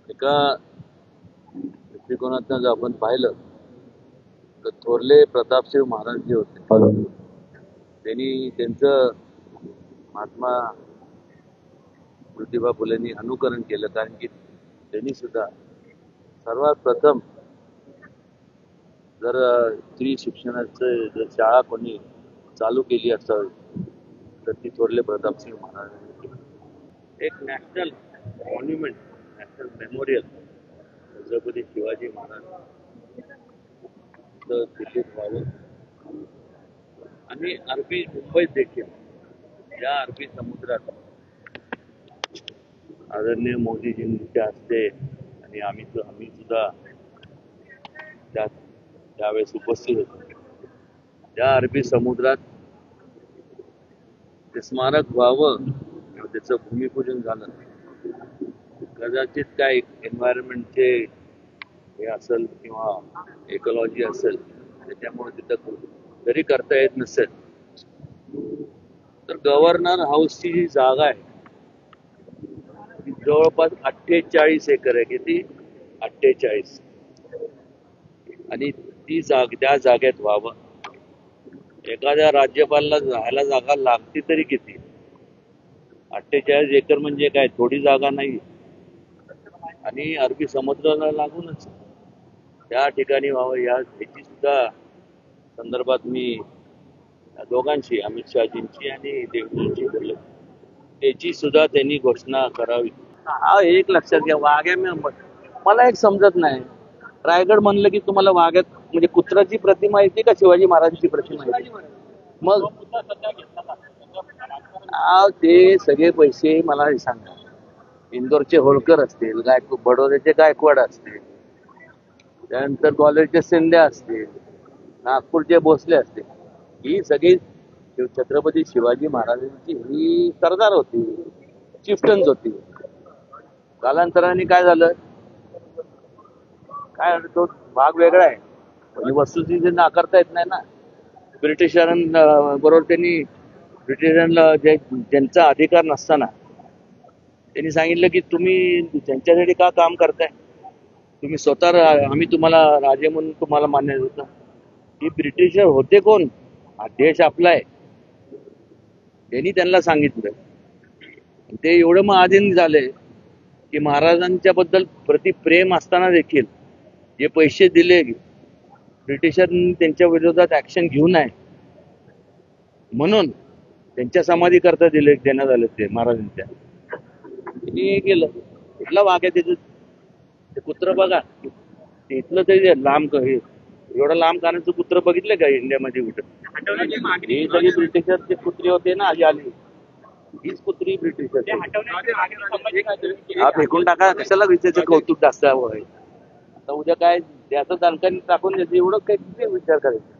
एका दृष्टिकोनातनं जर आपण पाहिलं तर थोरले प्रतापसिंह महाराज जे होते त्यांनी त्यांचं महात्मा ज्योतिबा फुलेंनी अनुकरण केलं, कारण की त्यांनी सुद्धा सर्वात प्रथम जर स्त्री शिक्षणाचं जर शाळा कोणी चालू केली असावी तर ती थोरले प्रतापसिंह महाराजांनी केली. एक national monument, national memorial Chhatrapati Shivaji Maharaj दिल्लीत व्हावं आणि अरबी मुंबईत देखील या अरबी समुद्रात आदरणीय मोदीजींच्या हस्ते आणि आम्ही सुद्धा त्यावेळेस उपस्थित होतो. त्या अरबी समुद्रात ते स्मारक व्हावं, त्याचं भूमिपूजन झालं. कदाचित काय एन्व्हायरमेंटचे हे असेल किंवा इकॉलॉजी असेल त्याच्यामुळे तिथं जरी करता येत नसेल तर गव्हर्नर हाऊसची जी जागा आहे ती जवळपास 48 एकर आहे. किती? 48. आणि त्या जागेत व्हावं. एखाद्या राज्यपालाला राहायला जागा लागते तरी किती? 48 एकर म्हणजे काय थोडी जागा नाही. आणि अरबी समुद्राला लागूनच त्या ठिकाणी व्हावं याची सुद्धा संदर्भात मी दोघांशी, अमित शहाजींची आणि देवेंद्रजींची बोललो. त्याची सुद्धा त्यांनी घोषणा करावी. हा एक लक्षात घ्या, वाघ्या मला एक समजत नाही. रायगड म्हणलं की तुम्हाला वाघ्यात म्हणजे कुत्राची प्रतिमा येते का शिवाजी महाराजांची प्रतिमा येते? मग ते सगळे पैसे मला सांगा. इंदोरचे होळकर असतील, बडोद्याचे गायकवाड असतील, त्यानंतर कॉलेजचे शिंदे असतील, नागपूरचे भोसले असतील, ही सगळी छत्रपती शिवाजी महाराजांची ही सरदार होती, चिफ्टन्स होती. कालांतराने काय झालं, काय तो भाग वेगळा आहे म्हणजे वस्तुस्थिती नाकारता येत नाही ना. ब्रिटिशांबरोबर ब्रिटिशांना ज्यांचा अधिकार नसताना त्यांनी सांगितलं की तुम्ही त्यांच्यासाठी का काम करताय, तुम्ही स्वतः आम्ही तुम्हाला राजे म्हणून तुम्हाला मान्य होतं. ही ब्रिटिशर होते कोण? हा देश आपला आहे. त्यांनी त्यांना सांगितलं. ते एवढं मग अधीन झाले की महाराजांच्या बद्दल प्रति प्रेम असताना देखील जे पैसे दिले ब्रिटिशांनी त्यांच्या विरोधात ऍक्शन घेऊ नये म्हणून त्यांच्या समाधी करता देण्यात आले ते महाराजांच्या. हे केलं. कुठला वाघ आहे त्याचं? ते कुत्र बघा, इथलं तरी लांब एवढं लांब कानाचं कुत्र बघितलं का इंडियामध्ये कुठं? हे सगळे ब्रिटिशरचे कुत्रे होते ना, आली आली हीच कुत्री ब्रिटिशर. हा फेकून टाका, कशाला विचारायचं कौतुक जास्त हवं आहे. आता उद्या काय त्याचं दणकाने टाकून द्यायचं, एवढं काही विचार करायचं.